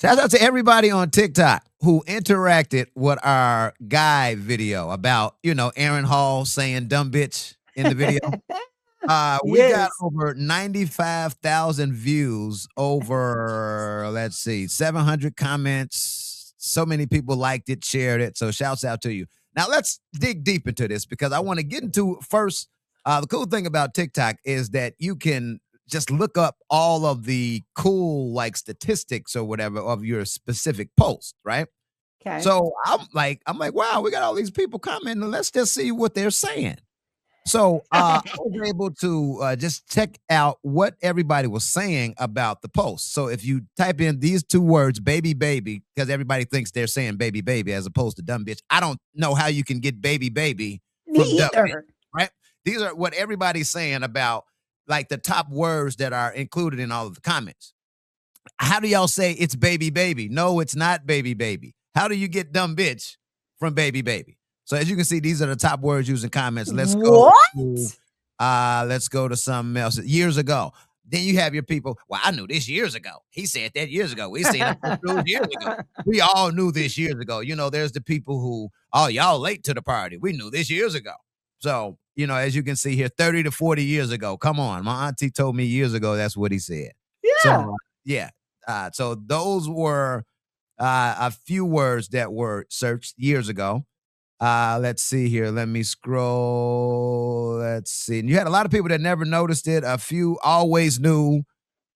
Shout out to everybody on TikTok who interacted with our guy video about, Aaron Hall saying dumb bitch in the video. We got Yes. over 95,000 views, over, let's see, 700 comments. So many people liked it, shared it. So shouts out to you. Now let's dig deep into this because I want to get into first. The cool thing about TikTok is that you can just look up all of the cool like statistics or whatever of your specific post, right? Okay. So I'm like, wow, we got all these people commenting. Let's just see what they're saying. So I was able to just check out what everybody was saying about the post. So if you type in these two words, baby, baby, because everybody thinks they're saying baby, baby, as opposed to dumb bitch. I don't know how you can get baby, baby from Me dumb bitch, either. right? These are what everybody's saying about like the top words that are included in all of the comments. How do y'all say it's baby, baby? No, it's not baby, baby. How do you get dumb bitch from baby, baby? So as you can see, these are the top words used in comments. Let's go. Let's go to something else. Years ago. Then you have your people. Well, I knew this years ago. He said that years ago. We seen it years ago. We all knew this years ago. There's the people who, oh, y'all late to the party. We knew this years ago. So, as you can see here, 30 to 40 years ago. Come on. My auntie told me years ago that's what he said. Yeah. So, yeah. So those were a few words that were searched years ago. Let's see here. Let me scroll. Let's see. And you had a lot of people that never noticed it. A few always knew.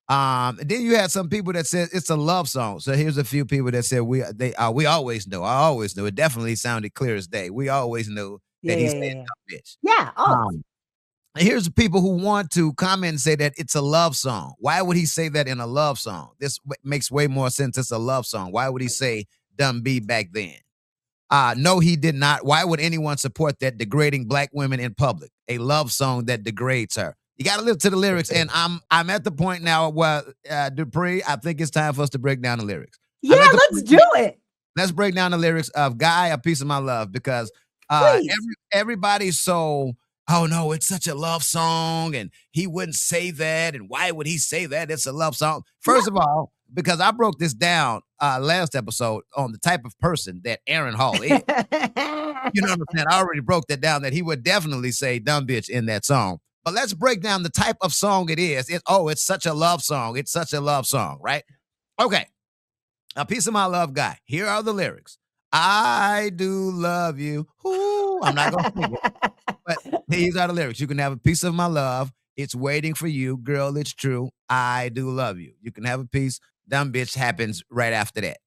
And then you had some people that said it's a love song. So here's a few people that said we always knew. I always knew. It definitely sounded clear as day. We always knew that he said dumb bitch. Yeah. Here's the people who want to comment and say that it's a love song. Why would he say that in a love song? This makes way more sense. It's a love song. Why would he say dumb B back then? No, he did not. Why would anyone support that degrading black women in public? A love song that degrades her. You got to listen to the lyrics. And I'm at the point now where, Dupri, I think it's time for us to break down the lyrics. Yeah, let's do it. Let's break down the lyrics of Guy, A Piece of My Love, because everybody's so, oh no, it's such a love song and he wouldn't say that. And why would he say that? It's a love song. First of all, because I broke this down last episode on the type of person that Aaron Hall is. You know what I'm saying? I already broke that down that he would definitely say dumb bitch in that song. But let's break down the type of song it is. It's such a love song. It's such a love song, right? Okay. A Piece of My Love, Guy. Here are the lyrics. I do love you. Ooh, I'm not going to sing it. But these are the lyrics. You can have a piece of my love. It's waiting for you. Girl, it's true. I do love you. You can have a piece. Dumb bitch happens right after that.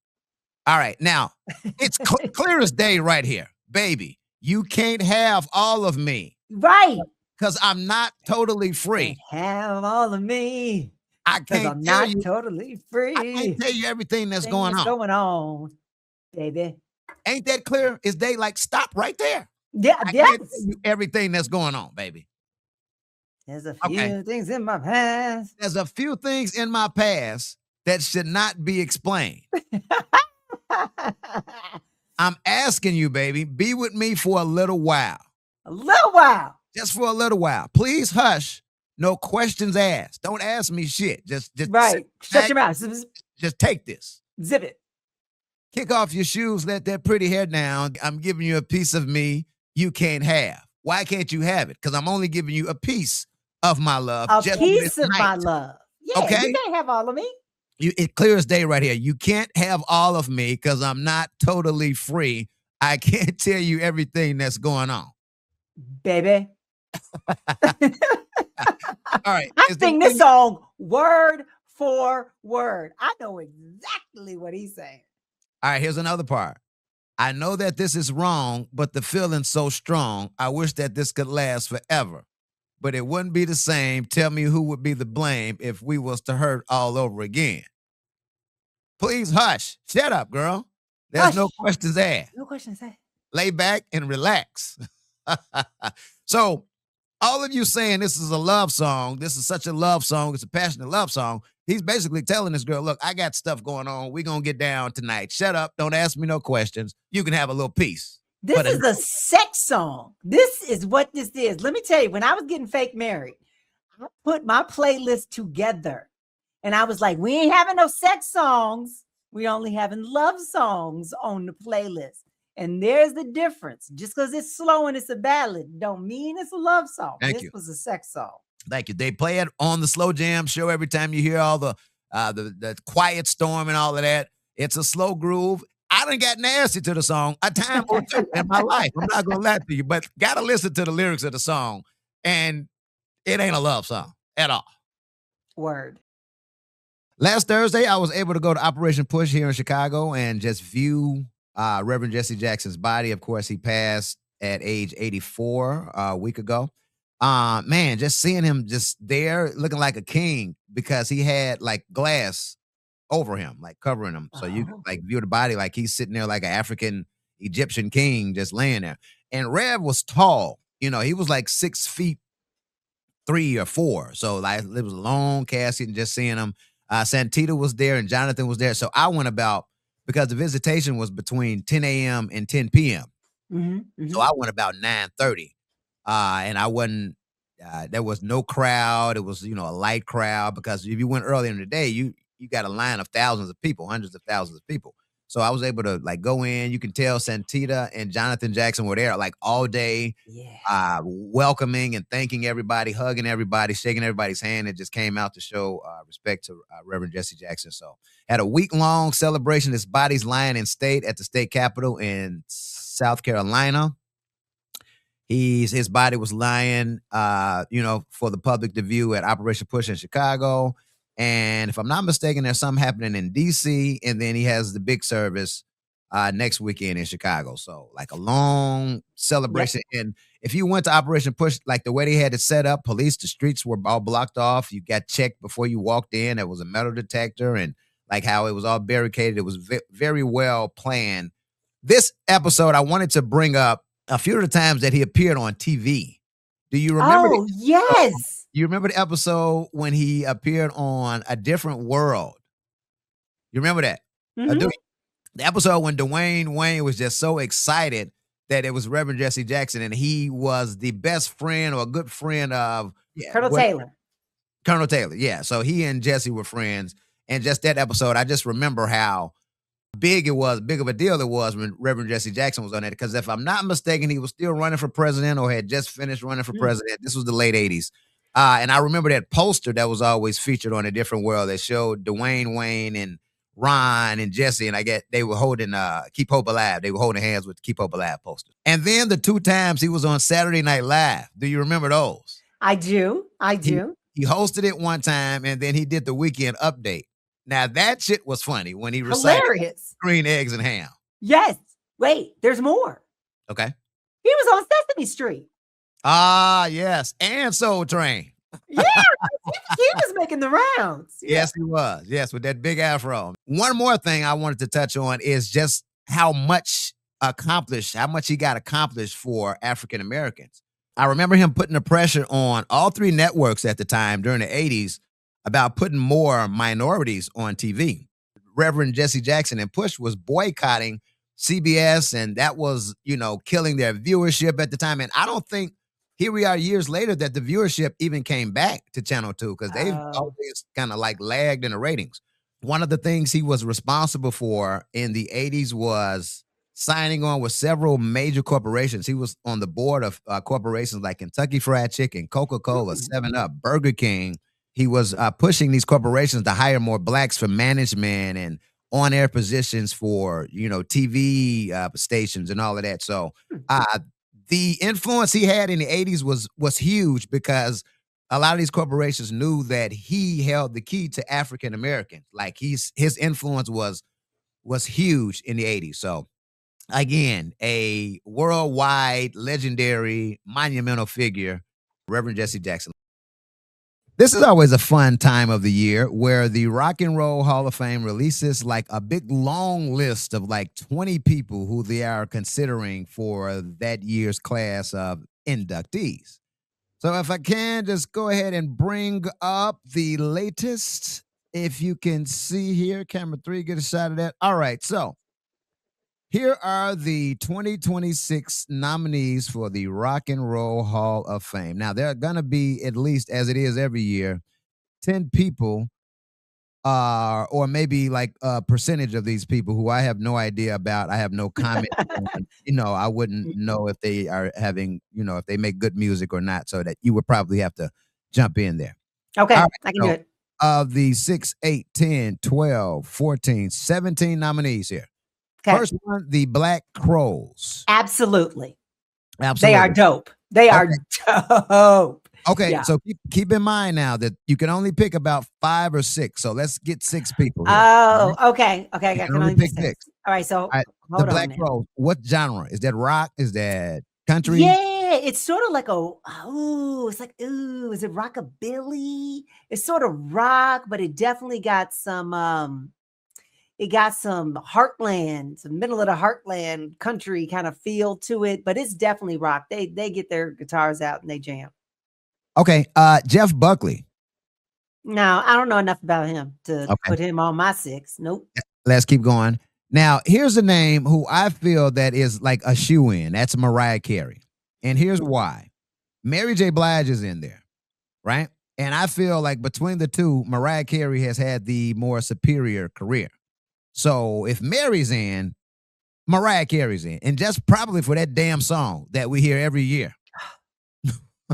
All right. Now, it's clear as day right here. Baby, you can't have all of me. Right. Because I'm not totally free. Can't have all of me. I can't I'm not totally free. I can't tell you everything that's going on, baby. Ain't that clear? Is they like, stop right there? Yeah, I can't tell you everything that's going on, baby. There's a few things in my past. There's a few things in my past that should not be explained. I'm asking you, baby, be with me for a little while. A little while. Just for a little while. Please hush. No questions asked. Don't ask me shit. Just right. Shut your mouth. Just take this. Zip it. Kick off your shoes. Let that pretty hair down. I'm giving you a piece of me you can't have. Why can't you have it? Because I'm only giving you a piece of my love. A piece of my love. Yeah, okay? You can't have all of me. It clear as day right here. You can't have all of me because I'm not totally free. I can't tell you everything that's going on. Baby. All right. I sing this song word for word. I know exactly what he's saying. All right, here's another part. I know that this is wrong, but the feeling's so strong. I wish that this could last forever. But it wouldn't be the same. Tell me who would be the blame if we was to hurt all over again. Please hush. Shut up, girl. There's hush. No questions asked. No questions asked. Lay back and relax. So, all of you saying this is a love song, this is such a love song, it's a passionate love song, he's basically telling this girl, look, I got stuff going on. We're going to get down tonight. Shut up. Don't ask me no questions. You can have a little peace. This is a sex song. This is what this is. Let me tell you, when I was getting fake married, I put my playlist together and I was like, we ain't having no sex songs. We only having love songs on the playlist. And there's the difference. Just because it's slow and it's a ballad don't mean it's a love song. Thank This you. was a sex song. Thank you. They play it on the Slow Jam show every time you hear all the quiet storm and all of that. It's a slow groove. I done got nasty to the song a time or two in my life. I'm not gonna lie to you, but gotta listen to the lyrics of the song, and it ain't a love song at all. Word. Last Thursday, I was able to go to Operation Push here in Chicago and just view Reverend Jesse Jackson's body. Of course, he passed at age 84 a week ago. Man, just seeing him just there looking like a king because he had like glass over him, like covering him. So you could like view the body like he's sitting there like an African Egyptian king just laying there. And Rev was tall. He was like 6'3" or 4. So like it was a long casket and just seeing him. Cent T.I was there and Jonathan was there. So I went about because the visitation was between 10 a.m. and 10 p.m. So I went about 9:30. And I wasn't, there was no crowd. It was, a light crowd because if you went earlier in the day, you got a line of thousands of people, hundreds of thousands of people. So I was able to like go in. You can tell Cent T.I and Jonathan Jackson were there like all day, welcoming and thanking everybody, hugging everybody, shaking everybody's hand. It just came out to show respect to Reverend Jesse Jackson. So had a week-long celebration. His body's lying in state at the state capitol in South Carolina. His body was lying, for the public to view at Operation Push in Chicago. And if I'm not mistaken, there's something happening in D.C. And then he has the big service next weekend in Chicago. So like a long celebration. Yep. And if you went to Operation Push, like the way they had it set up, the streets were all blocked off. You got checked before you walked in. There was a metal detector and like how it was all barricaded. It was very well planned. This episode, I wanted to bring up a few of the times that he appeared on TV. Do you remember? Oh, yes. You remember the episode when he appeared on A Different World? You remember that? Mm-hmm. The episode when Dwayne Wayne was just so excited that it was Reverend Jesse Jackson and he was the best friend or a good friend of Colonel Taylor. Colonel Taylor, yeah. So he and Jesse were friends. And just that episode, I just remember how big of a deal it was when Reverend Jesse Jackson was on it. Because if I'm not mistaken, he was still running for president or had just finished running for president. This was the late 80s. And I remember that poster that was always featured on A Different World that showed Dwayne Wayne and Ron and Jesse, and I get they were holding Keep Hope Alive. They were holding hands with Keep Hope Alive posters. And then the 2 times he was on Saturday Night Live. Do you remember those? I do. He hosted it one time, and then he did the weekend update. Now that shit was funny when he recited green eggs and ham. Yes. Wait, there's more. Okay. He was on Sesame Street. Ah, yes. And Soul Train. Yeah, he was making the rounds. Yeah. Yes, he was. Yes, with that big afro. One more thing I wanted to touch on is just how much he got accomplished for African Americans. I remember him putting the pressure on all 3 networks at the time during the 80s about putting more minorities on TV. Reverend Jesse Jackson and Push was boycotting CBS, and that was, killing their viewership at the time. And I don't think, here we are years later, that the viewership even came back to Channel 2 because they've always kind of like lagged in the ratings. One of the things he was responsible for in the 80s was signing on with several major corporations. He was on the board of corporations like Kentucky Fried Chicken, Coca-Cola, 7-Up, Burger King. He was pushing these corporations to hire more blacks for management and on-air positions for, TV stations and all of that. So the influence he had in the 80s was huge because a lot of these corporations knew that he held the key to African Americans. Like his influence was huge in the 80s. So again, a worldwide, legendary, monumental figure, Reverend Jesse Jackson. This is always a fun time of the year where the Rock and Roll Hall of Fame releases like a big long list of like 20 people who they are considering for that year's class of inductees. So if I can just go ahead and bring up the latest, if you can see here, camera 3, get a shot of that. All right, so here are the 2026 nominees for the Rock and Roll Hall of Fame. Now, there are going to be, at least as it is every year, 10 people or maybe like a percentage of these people who I have no idea about. I have no comment on. I wouldn't know if they are having, if they make good music or not. So that you would probably have to jump in there. All Okay, right. I can do So it. of the 6, 8, 10, 12, 14, 17 nominees here. Okay, First one, the Black Crows. absolutely. They are Absolutely. dope. They are Okay. dope. Okay. Yeah. So keep in mind now that you can only pick about 5 or 6. So let's get 6 people here. All Oh, right? okay. Okay, You I can can only only do pick 6. 6. All right, so All right. The hold on Black now. Crows. What genre? Is that rock? Is that country? Yeah, it's sort of like it's like, is it rockabilly? It's sort of rock, but it definitely got some heartland, some middle of the heartland country kind of feel to it, but it's definitely rock. They get their guitars out and they jam. Okay. Jeff Buckley. Now, I don't know enough about him to Okay. put him on my 6. Nope. Let's keep going. Now, here's a name who I feel that is like a shoe-in. That's Mariah Carey. And here's why. Mary J. Blige is in there, right? And I feel like between the two, Mariah Carey has had the more superior career. So if Mary's in, Mariah Carey's in. And just probably for that damn song that we hear every year.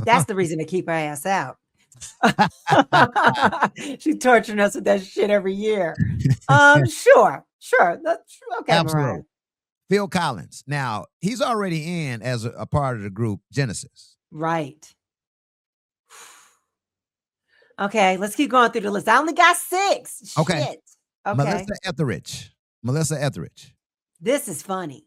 That's the reason to keep her ass out. She's torturing us with that shit every year. Sure. That's okay, Absolutely. Mariah. Phil Collins. Now, he's already in as a part of the group Genesis. Right. Okay, let's keep going through the list. I only got 6. Okay. Shit. Okay. Melissa Etheridge. This is funny.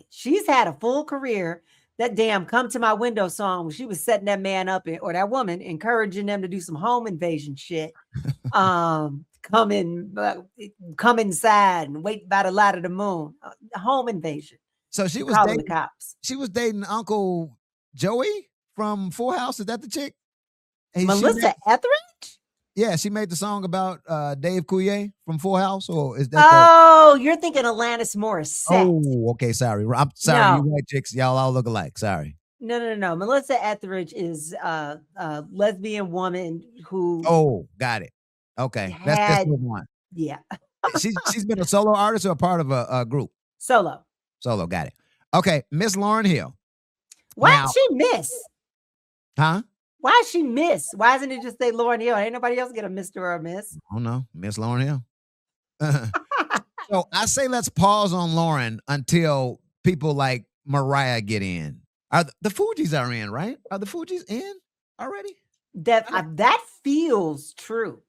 She's had a full career. That damn "Come to My Window" song when she was setting that man up or that woman, encouraging them to do some home invasion shit. Come inside and wait by the light of the moon. Home invasion. So she was Calling dating the cops. She was dating Uncle Joey from Full House. Is that the chick? Melissa Etheridge? Yeah, she made the song about Dave Coulier from Full House, or is that? Oh, you're thinking Alanis Morissette. Oh, okay. Sorry, I'm sorry. No. You white chicks, y'all all look alike. Sorry. No. Melissa Etheridge is a lesbian woman who. Oh, got it. Okay, that's the one. Yeah. she's been a solo artist or a part of a group. Solo. Got it. Okay, Miss Lauryn Hill. Why did she miss? Huh? Why is she miss? Why isn't it just say Lauryn Hill? Ain't nobody else get a Mr. or a Miss? Oh no, Miss Lauryn Hill. So I say let's pause on Lauryn until people like Mariah get in. The Fugees are in, right? Are the Fugees in already? That feels true.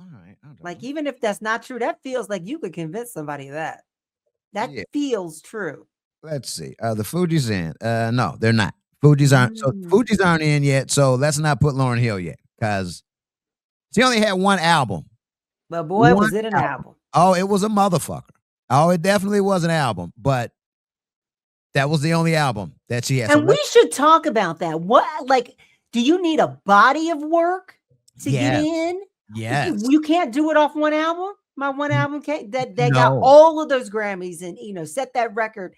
All right. Like even if that's not true, that feels like you could convince somebody of that. That feels true. Let's see. Are the Fugees in? No, they're not. Fugees aren't. So Fugees aren't in yet. So let's not put Lauryn Hill yet because she only had one album. But boy, was it an album. Oh, it was a motherfucker. Oh, it definitely was an album. But that was the only album that she had. And we should talk about that. Do you need a body of work to get in? Yes. You can't do it off one album. My one album that got all of those Grammys and set that record.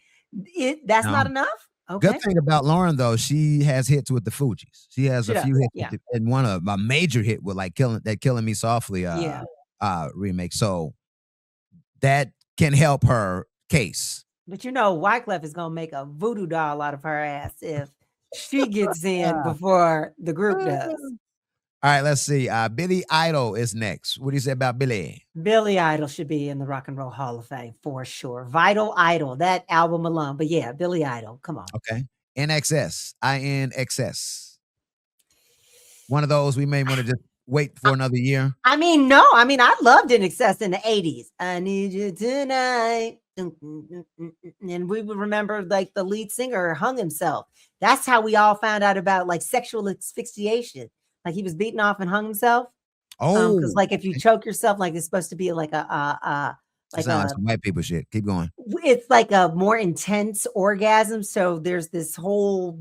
That's not enough. Okay. Good thing about Lauryn though, she has hits with the Fugees. She has a few hits, and one of a major hit with like Killing Me Softly remake. So that can help her case. But Wyclef is gonna make a voodoo doll out of her ass if she gets in before the group does. All right, let's see. Billy Idol is next. What do you say about Billy? Billy Idol should be in the Rock and Roll Hall of Fame for sure. Vital Idol, that album alone. But yeah, Billy Idol. Come on. Okay. INXS. One of those we may want to just wait for another year. I loved INXS in the 80s. I need you tonight. And we would remember like the lead singer hung himself. That's how we all found out about like sexual asphyxiation. Like he was beaten off and hung himself. Oh, because like if you choke yourself, like it's supposed to be like some white people shit. Keep going. It's like a more intense orgasm. So there's this whole,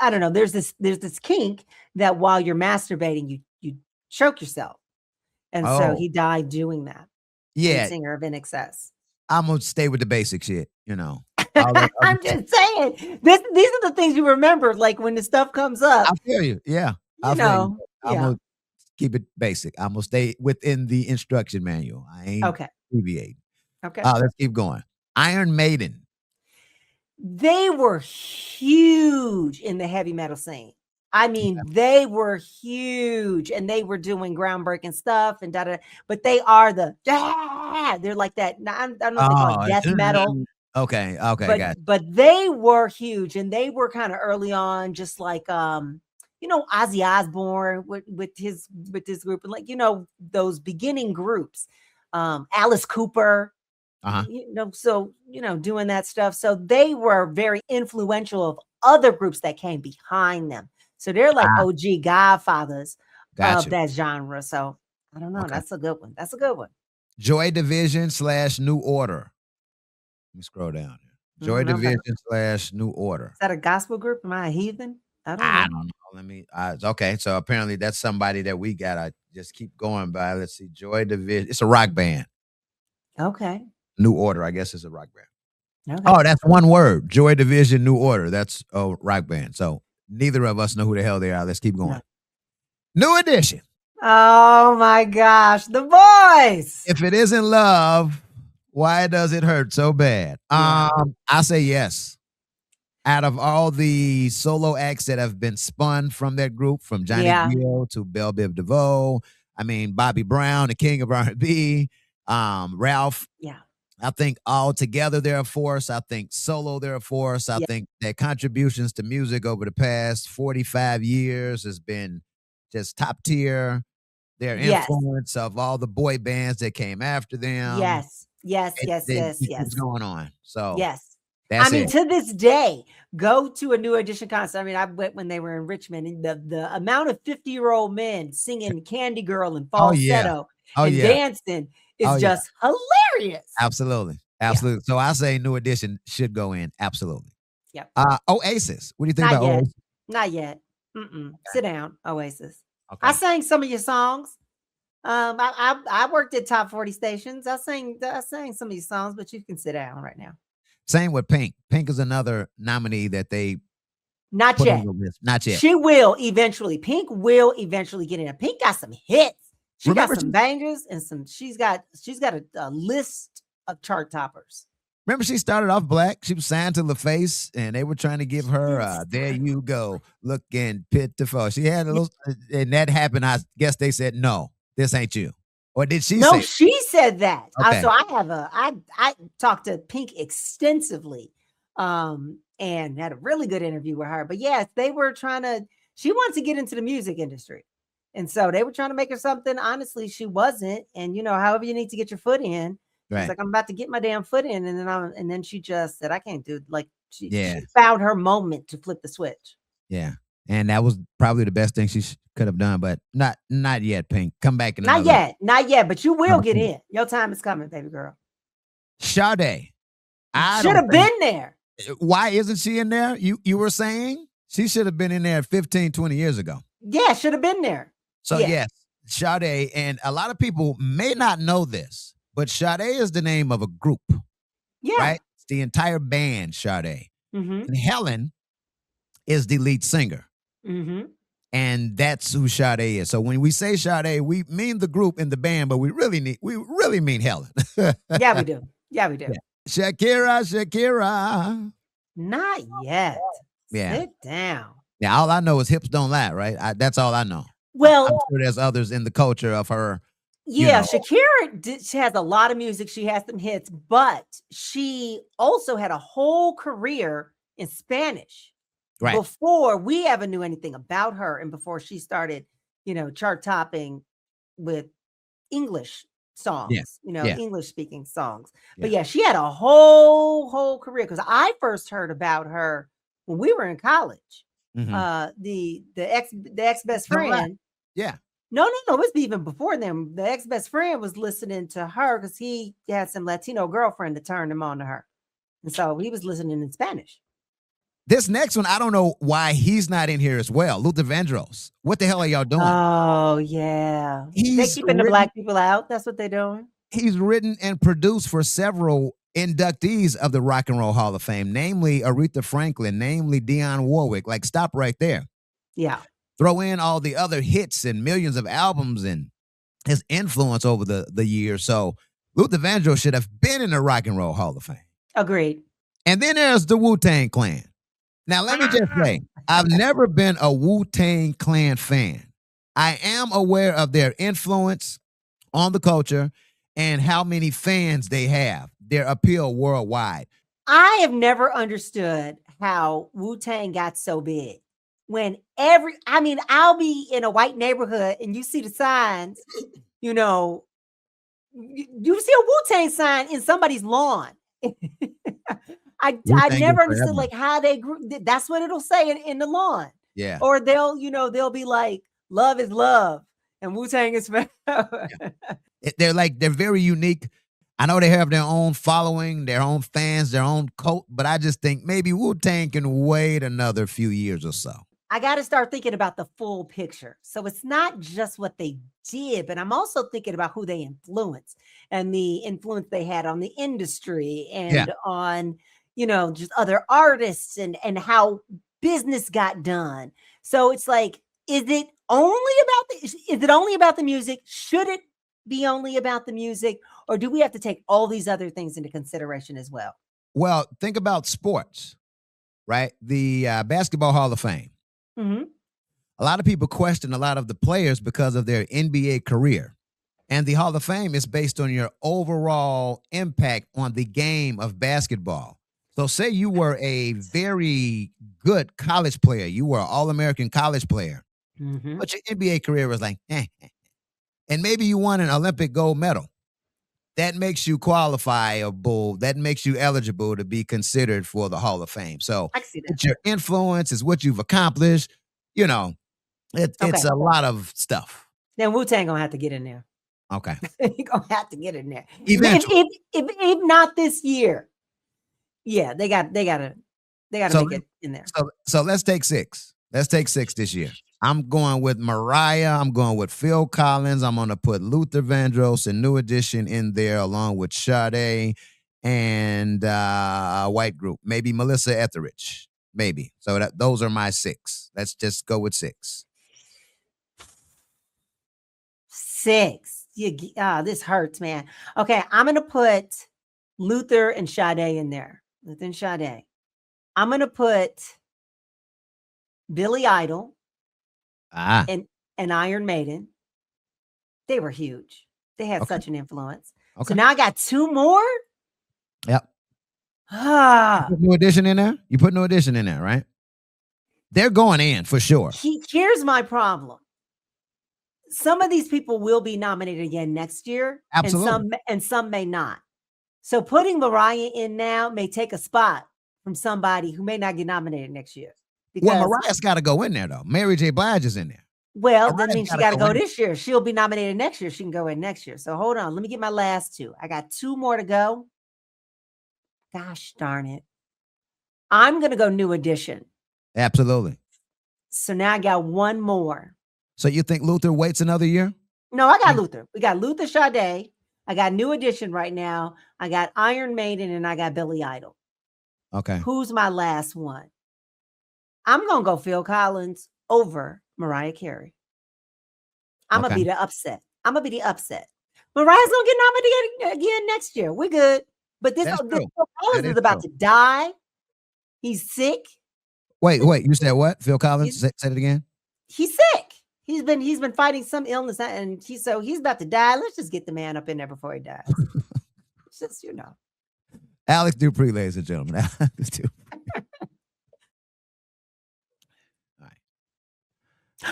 I don't know. There's this kink that while you're masturbating, you choke yourself, and so he died doing that. Yeah, singer of INXS. I'm gonna stay with the basic shit. I'm just saying. These are the things you remember. Like when the stuff comes up. I feel you. Yeah. I'm Keep it basic. I'm gonna stay within the instruction manual. I ain't Okay. deviating. Okay. Let's keep going. Iron Maiden. They were huge in the heavy metal scene. I mean, they were huge and they were doing groundbreaking stuff and but they are they're like that. I don't know if they call it death metal. Okay, guys. But they were huge and they were kind of early on, just like Ozzy Osbourne with his group, and like those beginning groups, Alice Cooper, doing that stuff. So they were very influential of other groups that came behind them. So they're like OG godfathers of that genre. So I don't know. Okay. That's a good one. That's a good one. Joy Division / New Order. Let me scroll down here. Joy Division / New Order. Is that a gospel group? Am I a heathen? I don't know. Let me. Okay, so apparently that's somebody that we gotta just keep going by. Let's see. Joy Division. It's a rock band. Okay. New Order, I guess, is a rock band. Okay. Oh, that's one word. Joy Division, New Order. That's a rock band. So neither of us know who the hell they are. Let's keep going. No. New Edition. Oh my gosh, the boys. If it isn't love, why does it hurt so bad? I say yes. Out of all the solo acts that have been spun from that group, from Johnny Gill to Belle Biv DeVoe, I mean Bobby Brown, the king of R&B, Ralph. Yeah. I think all together they're a force. I think solo they're a force. I think their contributions to music over the past 45 years has been just top tier. Their influence of all the boy bands that came after them. Yes. It's going on. So yes. That's to this day, go to a New Edition concert. I mean, I went when they were in Richmond, and the amount of 50-year-old men singing Candy Girl and falsetto and dancing is just hilarious. Absolutely. So I say New Edition should go in. Absolutely. Yep. Oasis. What do you think about Oasis? Not yet. Okay. Sit down, Oasis. Okay. I sang some of your songs. I worked at Top 40 stations. I sang some of your songs, but you can sit down right now. Same with Pink. Pink is another nominee that they not yet. Not yet. She will eventually. Pink will eventually get in. Pink got some hits. She got some bangers and some. She's got a list of chart toppers. Remember, she started off black. She was signed to LaFace, and they were trying to give her "There You Go," looking pitiful. She had a little, and that happened. I guess they said, "No, this ain't you." Or did she? No, she said that. Okay. So I talked to Pink extensively, and had a really good interview with her. But yes, they were she wanted to get into the music industry. And so they were trying to make her something. Honestly, she wasn't. And however you need to get your foot in. Right. It's like, I'm about to get my damn foot in. And then she just said, I can't do it. Like she found her moment to flip the switch. Yeah. And that was probably the best thing she could have done, but not yet, Pink. Come back in not yet, but you will get in. Your time is coming, baby girl. Sade. Should have been there. Why isn't she in there? You were saying she should have been in there 15, 20 years ago. Yeah, should have been there. So yes, Sade, and a lot of people may not know this, but Sade is the name of a group. Yeah. Right? It's the entire band, Sade. Mm-hmm. And Helen is the lead singer. Mm-hmm. And that's who Sade is. So when we say Sade, we mean the group and the band, but we really mean Helen. Yeah, we do. Yeah. Shakira. Not yet. Yeah. Sit down. Yeah, all I know is hips don't lie, right? That's all I know. Well, I'm sure there's others in the culture of her. Yeah, Shakira she has a lot of music. She has some hits, but she also had a whole career in Spanish. Right. Before we ever knew anything about her and before she started, chart topping with English songs, English speaking songs. Yeah. But she had a whole career because I first heard about her when we were in college. Mm-hmm. The ex-best friend. Yeah. No, it was even before them. The ex-best friend was listening to her because he had some Latino girlfriend to turn him on to her. And so he was listening in Spanish. This next one, I don't know why he's not in here as well. Luther Vandross. What the hell are y'all doing? Oh, yeah. They're keeping the black people out. That's what they're doing. He's written and produced for several inductees of the Rock and Roll Hall of Fame, namely Aretha Franklin, namely Dionne Warwick. Like, stop right there. Yeah. throw in all the other hits and millions of albums and his influence over the years. So Luther Vandross should have been in the Rock and Roll Hall of Fame. Agreed. And then there's the Wu-Tang Clan. Now, let me just say, I've never been a Wu-Tang Clan fan. I am aware of their influence on the culture and how many fans they have, their appeal worldwide. I have never understood how Wu-Tang got so big. When I'll be in a white neighborhood and you see the signs, you see a Wu-Tang sign in somebody's lawn. I never understood like how they grew. That's what it'll say in the lawn. Yeah. Or they'll be like, love is love and Wu-Tang is forever. They're very unique. I know they have their own following, their own fans, their own cult, but I just think maybe Wu-Tang can wait another few years or so. I got to start thinking about the full picture. So it's not just what they did, but I'm also thinking about who they influenced and the influence they had on the industry and on, just other artists and how business got done. So it's like, is it only about the music? Should it be only about the music? Or do we have to take all these other things into consideration as well? Well, think about sports, right? The Basketball Hall of Fame. Mm-hmm. A lot of people question a lot of the players because of their NBA career. And the Hall of Fame is based on your overall impact on the game of basketball. So say you were a very good college player. You were an All-American college player. Mm-hmm. But your NBA career was like, And maybe you won an Olympic gold medal. That makes you qualifiable. That makes you eligible to be considered for the Hall of Fame. So it's your influence, it's what you've accomplished. It's a lot of stuff. Then Wu-Tang gonna have to get in there. Okay. You're gonna have to get in there. Eventually. If not this year. Yeah, they gotta make it in there. So let's take 6. Let's take 6 this year. I'm going with Mariah. I'm going with Phil Collins. I'm going to put Luther Vandross and New Edition in there along with Sade and a white group. Maybe Melissa Etheridge. Maybe. So those are my 6. Let's just go with 6. 6. This hurts, man. Okay, I'm going to put Luther and Sade in there. Luther and Sade. I'm going to put Billy Idol. And Iron Maiden. They were huge. They had such an influence. Okay. So now I got 2 more. Yep. You put New Edition in there? You put New Edition in there, right? They're going in for sure. Here's my problem. Some of these people will be nominated again next year. Absolutely. And some may not. So putting Mariah in now may take a spot from somebody who may not get nominated next year. Well, Mariah's got to go in there, though. Mary J. Blige is in there. Well, that means she got to go this year. She'll be nominated next year. She can go in next year. So hold on. Let me get my last 2. I got 2 more to go. Gosh darn it. I'm going to go New Edition. Absolutely. So now I got 1 more. So you think Luther waits another year? No, I got Luther. We got Luther Sade. I got New Edition right now. I got Iron Maiden and I got Billy Idol. Okay. Who's my last one? I'm going to go Phil Collins over Mariah Carey. I'm going to be the upset. Mariah's going to get nominated again next year. We're good. But this Phil Collins is about to die. He's sick. Wait. You said what? Phil Collins? Say it again. He's sick. He's been fighting some illness and he's about to die. Let's just get the man up in there before he dies. Just, Alex Dupri, ladies and gentlemen. Alex Dupri.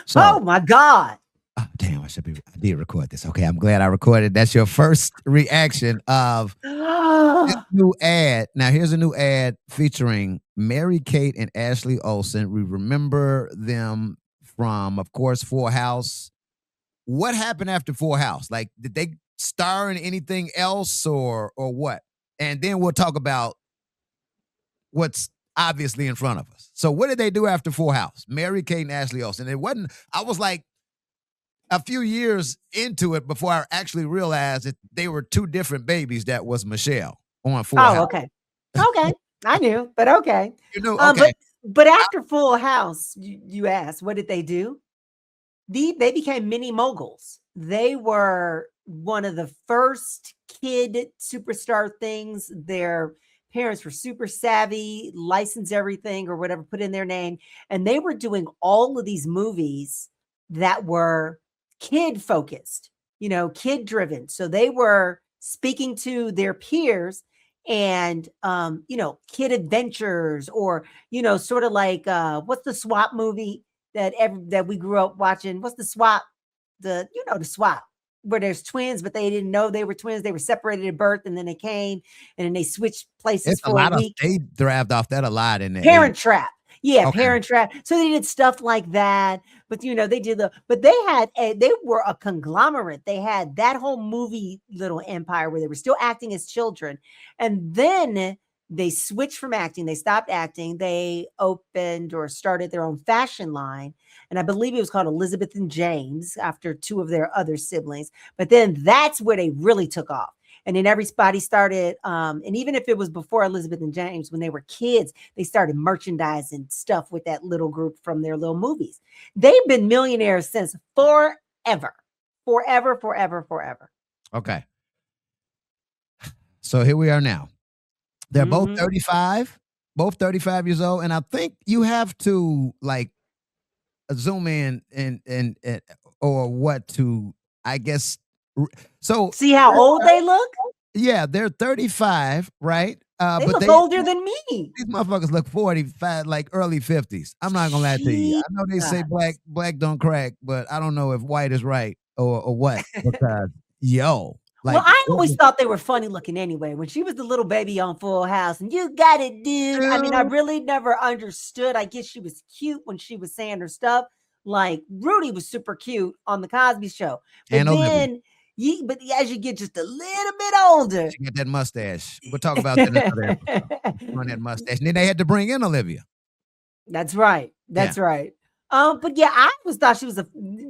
So, oh my God. Oh, damn, I did record this. Okay, I'm glad I recorded. That's your first reaction of this new ad. Now, here's a new ad featuring Mary Kate and Ashley Olsen. We remember them from, of course, Full House. What happened after Full House? Like, did they star in anything else or what? And then we'll talk about what's obviously in front of us. So what did they do after Full House? Mary Kate and Ashley Olsen. I was like a few years into it before I actually realized that they were 2 different babies that was Michelle on Full House. Okay. I knew, but okay. You knew, okay. But after Full House, you asked, what did they do? they became mini moguls. They were one of the first kid superstar things. Their parents were super savvy, license everything or whatever, put in their name. And they were doing all of these movies that were kid focused, kid driven. So they were speaking to their peers and kid adventures, or sort of like what's the swap movie that we grew up watching? What's the swap? The swap, where there's twins, but they didn't know they were twins. They were separated at birth, and then they came, and then they switched places It's a for a lot of week. they thrived off that a lot in the Parent 80s. Trap. Yeah, Okay. Parent Trap. So they did stuff like that. But they did but they were a conglomerate. They had that whole movie little empire where they were still acting as children. And then they switched from acting. They stopped acting. They opened or started their own fashion line. And I believe it was called Elizabeth and James after two of their other siblings. But then that's where they really took off. And then everybody started, and even if it was before Elizabeth and James, when they were kids, they started merchandising stuff with that little group from their little movies. They've been millionaires since forever. Okay. So here we are now. They're both 35, both 35 years old. And I think you have to like zoom in and or what to, I guess. So see how old they look? Yeah, they're 35, right? They but look older than me. These motherfuckers look 45, like early 50s. I'm not gonna lie to you. I know they say black don't crack, but I don't know if white is right or what. Because well, I always thought they were funny looking anyway. When she was the little baby on Full House, and you got it, dude. I mean, I really never understood. I guess she was cute when she was saying her stuff. Like Rudy was super cute on the Cosby Show, but and then. But as you get just a little bit older, she got that mustache. We'll talk about that another episode. On that mustache, and then they had to bring in Olivia. That's right. That's right. But yeah, I always thought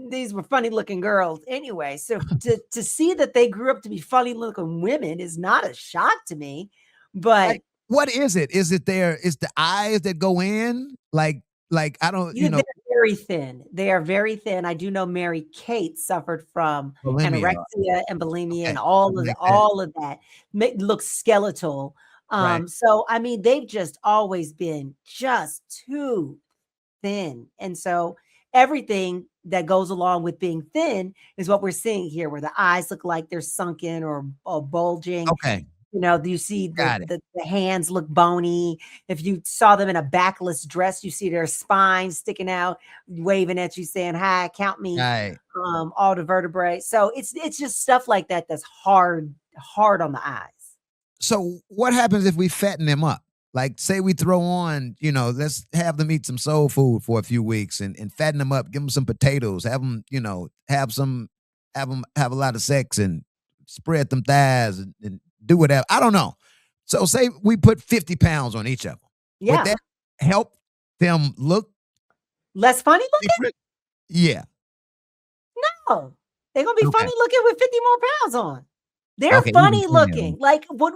these were funny looking girls anyway. So to see that they grew up to be funny looking women is not a shock to me. But what is it? Is it is the eyes that go in? Like I don't, they're very thin. They are very thin. I do know Mary Kate suffered from anorexia and bulimia and all of that. Looks skeletal. So I mean, they've just always been just too thin. And so everything that goes along with being thin is what we're seeing here, where the eyes look like they're sunken or bulging. Okay. You see the hands look bony. If you saw them in a backless dress, you see their spine sticking out, waving at you, saying, "Hi, count me." All the vertebrae. So it's just stuff like that that's hard on the eyes. So what happens if we fatten them up? Like, say we throw on, let's have them eat some soul food for a few weeks and fatten them up, give them some potatoes, have them, have a lot of sex and spread them thighs and do whatever. I don't know. So say we put 50 pounds on each of them. Yeah. Would that help them look less funny looking? Different? Yeah. No. They're going to be funny looking with 50 more pounds on. They're funny looking. Like what?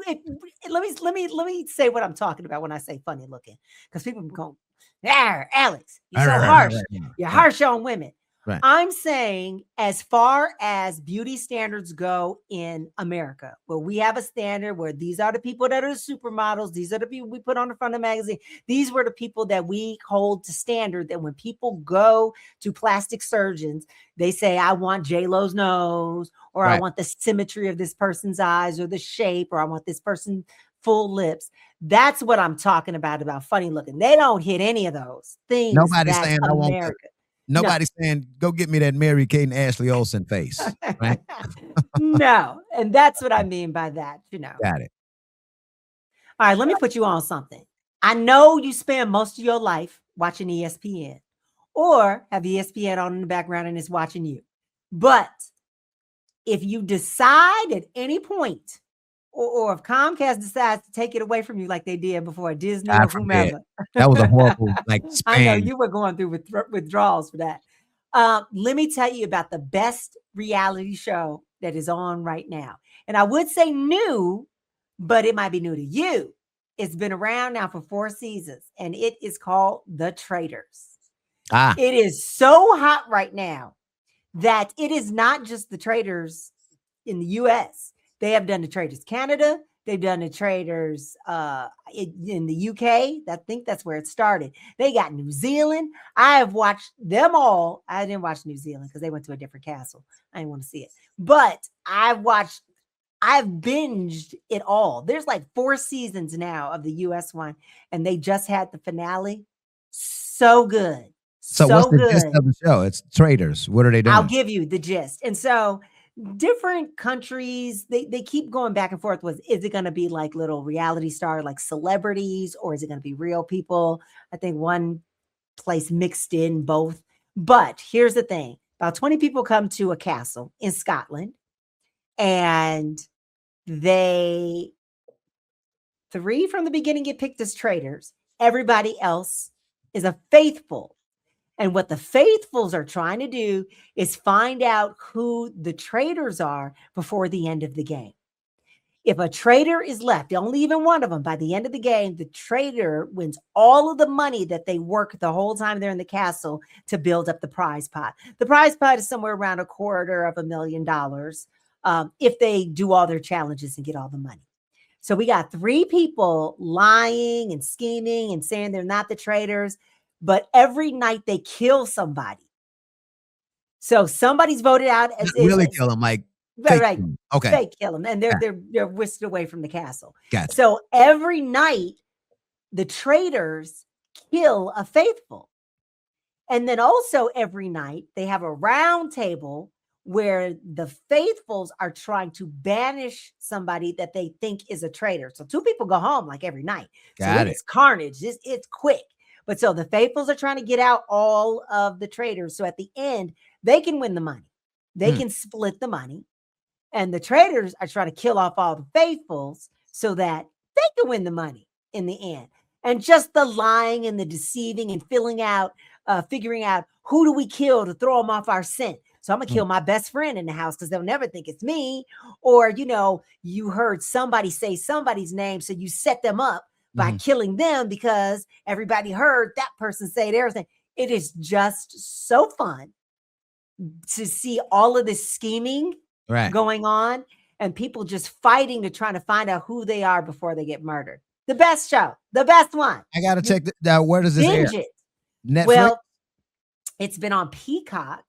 Let me say what I'm talking about when I say funny looking, because people go, Alex, you're so harsh. You're harsh on women. Right. I'm saying, as far as beauty standards go in America, where we have a standard where these are the people that are the supermodels, these are the people we put on the front of the magazine, these were the people that we hold to standard, that when people go to plastic surgeons, they say, I want J-Lo's nose, or I want the symmetry of this person's eyes, or the shape, or I want this person full lips. That's what I'm talking about funny looking. They don't hit any of those things. Nobody's saying I want that. Nobody's saying, go get me that Mary Kate Ashley Olsen face, right? No. And that's what I mean by that, Got it. All right, let me put you on something. I know you spend most of your life watching ESPN, or have ESPN on in the background and it's watching you. But if you decide at any point, or if Comcast decides to take it away from you like they did before Disney or whomever. That was a horrible span. I know you were going through withdrawals for that. Let me tell you about the best reality show that is on right now. And I would say new, but it might be new to you. It's been around now for 4 seasons, and it is called The Traitors. It is so hot right now that it is not just the Traitors in the US. They have done the Traitors Canada. They've done the Traitors in the UK. I think that's where it started. They got New Zealand. I have watched them all. I didn't watch New Zealand because they went to a different castle. I didn't want to see it. But I've binged it all. There's like 4 seasons now of the US one, and they just had the finale. So good. So what's the gist of the show? It's Traitors. What are they doing? I'll give you the gist. And so different countries, they keep going back and forth with, is it going to be like little reality star, like celebrities, or is it going to be real people? I think one place mixed in both. But here's the thing. About 20 people come to a castle in Scotland, and 3 from the beginning get picked as traitors. Everybody else is a faithful. And what the faithfuls are trying to do is find out who the traitors are before the end of the game. If a traitor is left, only even one of them, by the end of the game, the traitor wins all of the money that they work the whole time they're in the castle to build up the prize pot. The prize pot is somewhere around $250,000 if they do all their challenges and get all the money. So we got 3 people lying and scheming and saying they're not the traitors. But every night they kill somebody. So somebody's voted out as really kill them, like right. Okay, fake kill them, and they're whisked away from the castle. Gotcha. So every night the traitors kill a faithful, and then also every night they have a round table where the faithfuls are trying to banish somebody that they think is a traitor. So 2 people go home like every night. It's carnage. It's quick. But so the faithfuls are trying to get out all of the traitors. So at the end, they can win the money. They can split the money. And the traitors are trying to kill off all the faithfuls so that they can win the money in the end. And just the lying and the deceiving and figuring out who do we kill to throw them off our scent. So I'm going to kill my best friend in the house because they'll never think it's me. Or, you heard somebody say somebody's name, so you set them up by killing them because everybody heard that person say their thing. It is just so fun to see all of this scheming going on and people just fighting to try to find out who they are before they get murdered. The best show, the best one. I got to check that. Where does this air? Netflix? Well, it's been on Peacock,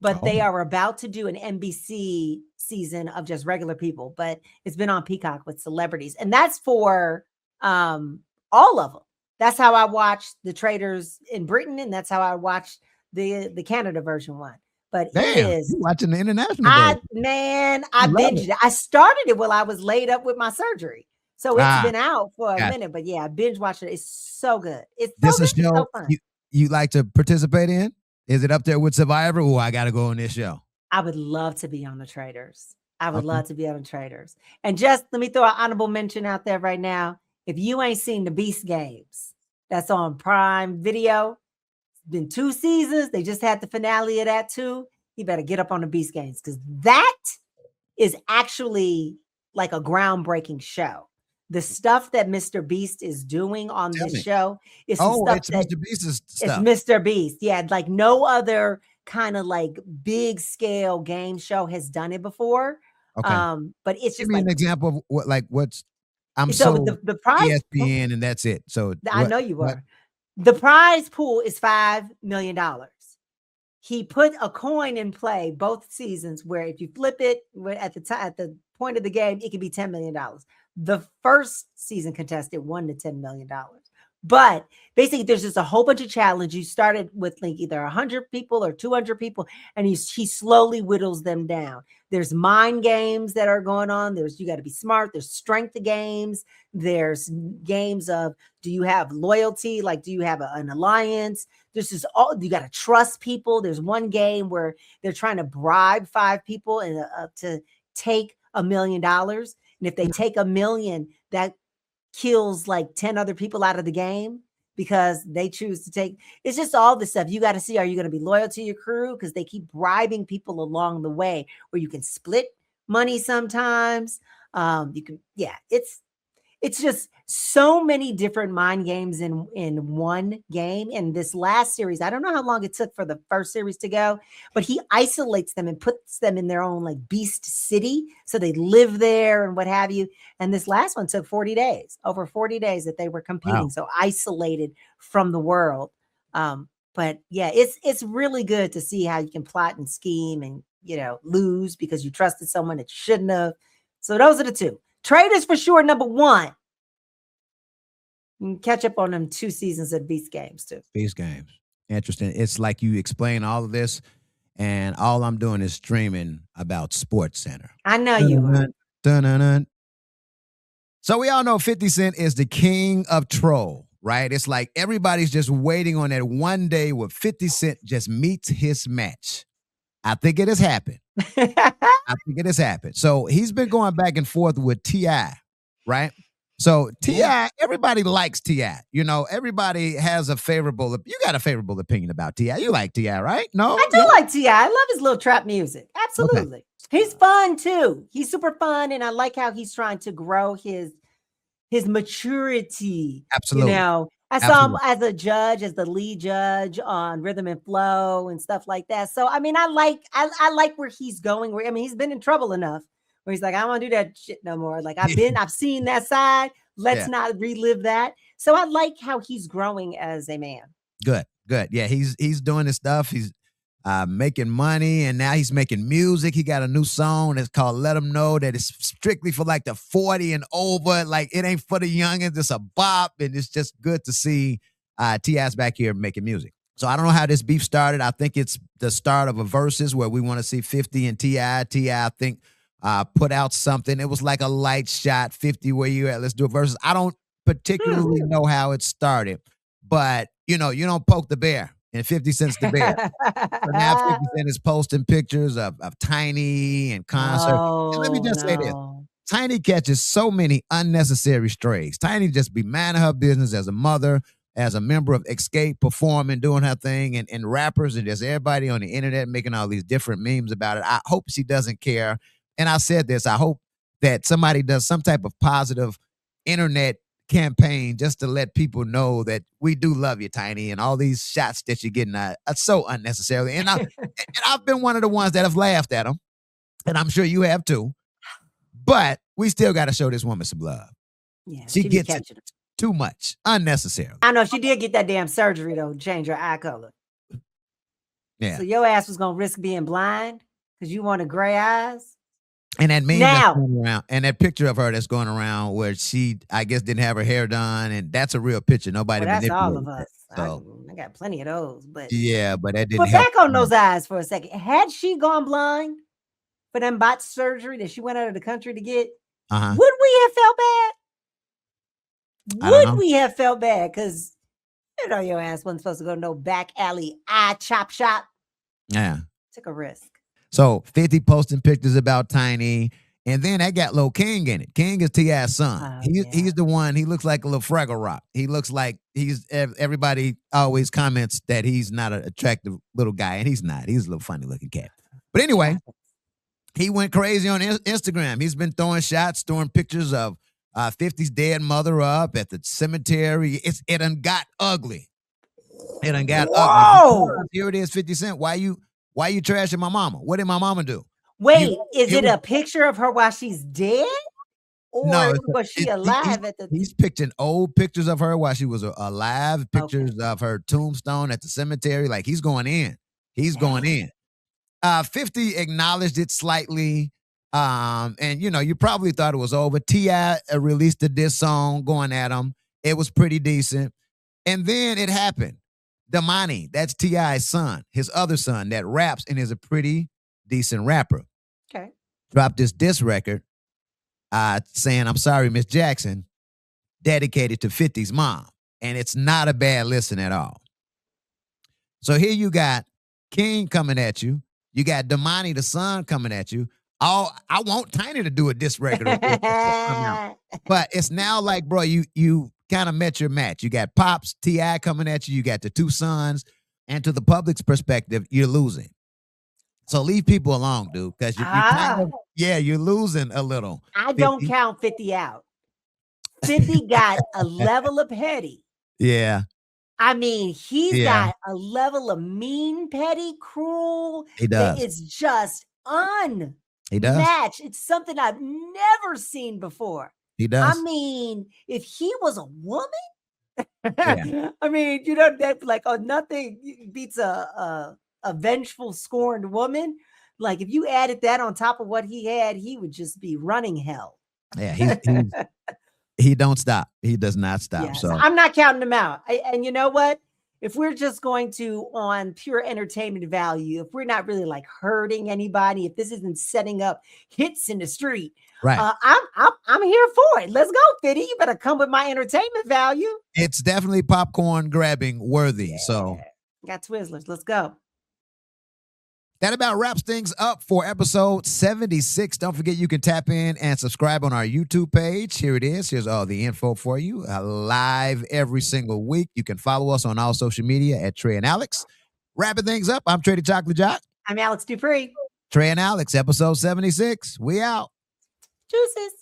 but they are about to do an NBC season of just regular people, but it's been on Peacock with celebrities. And that's for all of them. That's how I watched the Traitors in Britain, and that's how I watched the Canada version one. But it is you're watching the international. I binged it. I started it while I was laid up with my surgery, so it's been out for a minute. But yeah, I binge watched it. It's so good. It's so good. So fun. You like to participate in? Is it up there with Survivor? Oh, I got to go on this show. I would love to be on the Traitors. I would love to be on the Traitors. And just let me throw an honorable mention out there right now. If you ain't seen the Beast Games, that's on Prime Video. It's been 2 seasons. They just had the finale of that too. You better get up on the Beast Games because that is actually like a groundbreaking show. The stuff that Mr. Beast is doing on this show is it's Mr. Beast's stuff. It's Mr. Beast. Yeah, like no other kind of like big scale game show has done it before. Okay. But it's Give just me an example of what's the prize ESPN and that's it. So I know you were. The prize pool is $5 million. He put a coin in play both seasons where if you flip it at the point of the game, it could be $10 million. The first season contestant won the $10 million. But basically, there's just a whole bunch of challenges. You started with like either 100 people or 200 people, and he slowly whittles them down. There's mind games that are going on. You got to be smart. There's strength games. There's games of, do you have loyalty? Like, do you have an alliance? This is all, you got to trust people. There's one game where they're trying to bribe 5 people and to take $1 million. And if they take $1 million, that kills like 10 other people out of the game because they choose to take. It's just all this stuff. You got to see, are you going to be loyal to your crew? Because they keep bribing people along the way where you can split money sometimes. You can, it's it's just so many different mind games in one game. And this last series, I don't know how long it took for the first series to go, but he isolates them and puts them in their own like beast city, so they live there and what have you. And this last one took 40 days, over 40 days that they were competing, so isolated from the world. But yeah, it's really good to see how you can plot and scheme and lose because you trusted someone that you shouldn't have. So those are the two. Traitors for sure, number one. You can catch up on them 2 seasons of Beast Games too. Beast Games. Interesting. It's like you explain all of this, and all I'm doing is streaming about Sports Center. I know you are. Dun-dun-dun. So we all know 50 Cent is the king of troll, right? It's like everybody's just waiting on that one day where 50 Cent just meets his match. I think it has happened. So he's been going back and forth with T.I, right? So T.I, everybody likes T.I. Everybody has a favorable. You got a favorable opinion about T.I. You like T.I, right? No, I do like T.I. I love his little trap music. Absolutely. Okay. He's fun too. He's super fun, and I like how he's trying to grow his maturity. Absolutely. I saw him as a judge, as the lead judge on Rhythm and Flow and stuff like that. So I mean, I like where he's going. He's been in trouble enough where he's like, I don't want to do that shit no more. Like I've seen that side. Let's not relive that. So I like how he's growing as a man. Good. Yeah, he's doing his stuff. He's making money, and now he's making music. He got a new song that's called Let Them Know, that it's strictly for like the 40 and over. Like it ain't for the youngins. It's a bop, and it's just good to see T.I.'s back here making music. So I don't know how this beef started. I think it's the start of a versus where we want to see 50 and T.I. T.I, I think, put out something. It was like a light shot, 50, where you at? Let's do a versus. I don't particularly know how it started, but you don't poke the bear. And 50 Cent's the bear. So now 50 Cent is posting pictures of Tiny and concert. And let me just say this. Tiny catches so many unnecessary strays. Tiny just be minding her business as a mother, as a member of Escape, performing, doing her thing, and rappers and just everybody on the internet making all these different memes about it. I hope she doesn't care. And I said this, I hope that somebody does some type of positive internet campaign just to let people know that we do love you, Tiny, and all these shots that you're getting are so unnecessarily. And I've been one of the ones that have laughed at them, and I'm sure you have too. But we still got to show this woman some love. Yeah, she gets it too much, unnecessarily. I know she did get that damn surgery though, to change her eye color. Yeah. So your ass was gonna risk being blind because you wanted gray eyes. And that meme that's going around, and that picture of her that's going around where she, I guess, didn't have her hair done, and that's a real picture. Nobody that's all of us. So. I got plenty of those, but yeah, but that didn't. But back on those eyes for a second. Had she gone blind for them botched surgery that she went out of the country to get, would we have felt bad? Would we have felt bad? Because your ass wasn't supposed to go to no back alley eye chop shop. Yeah, took a risk. So 50 posting pictures about Tiny, and then that got Lil King in it. King is T.I.'s son. He's the one. He looks like a little Fraggle Rock. He looks like everybody always comments that he's not an attractive little guy, and he's not. He's a little funny looking cat. But anyway, he went crazy on Instagram. He's been throwing shots, throwing pictures of 50's dead mother up at the cemetery. It done got ugly. It done got ugly. Here it is, 50 Cent. Why you trashing my mama? What did my mama do? Wait, is it a picture of her while she's dead? Or was she alive at the He's picturing old pictures of her while she was alive, pictures of her tombstone at the cemetery. Like he's going in. He's going in. 50 acknowledged it slightly. And you probably thought it was over. T.I released a diss song going at him. It was pretty decent. And then it happened. Damani, that's T.I.'s son, his other son that raps and is a pretty decent rapper. Okay. Dropped this diss record saying, I'm sorry, Miss Jackson, dedicated to 50's mom. And it's not a bad listen at all. So here you got King coming at you. You got Damani, the son, coming at you. I want Tiny to do a diss record. But it's now like, bro, you kind of met your match. You got Pops, T.I coming at you. You got the two sons. And to the public's perspective, you're losing. So leave people alone, dude, because you're losing a little. I don't count 50 out. 50 got a level of petty. Yeah. I mean, he's Yeah. got a level of mean, petty, cruel He that does. is just He does. unmatched. It's something I've never seen before. He I does. mean, if he was a woman, Yeah. I mean, you know, that like, oh, nothing beats a vengeful, scorned woman. Like, if you added that on top of what he had, he would just be running hell. Yeah, he don't stop. He does not stop. Yes, So I'm not counting him out. And you know what? If we're just going to on pure entertainment value, if we're not really like hurting anybody, if this isn't setting up hits in the street, right. I'm here for it. Let's go, Fitty. You better come with my entertainment value. It's definitely popcorn grabbing worthy. Yeah. So got Twizzlers. Let's go. That about wraps things up for episode 76. Don't forget you can tap in and subscribe on our YouTube page. Here it is. Here's all the info for you. Live every single week. You can follow us on all social media at Trey and Alexx. Wrapping things up, I'm Trey the Choklit Jock. I'm Alexx Dupri. Trey and Alexx, episode 76. We out. Juices.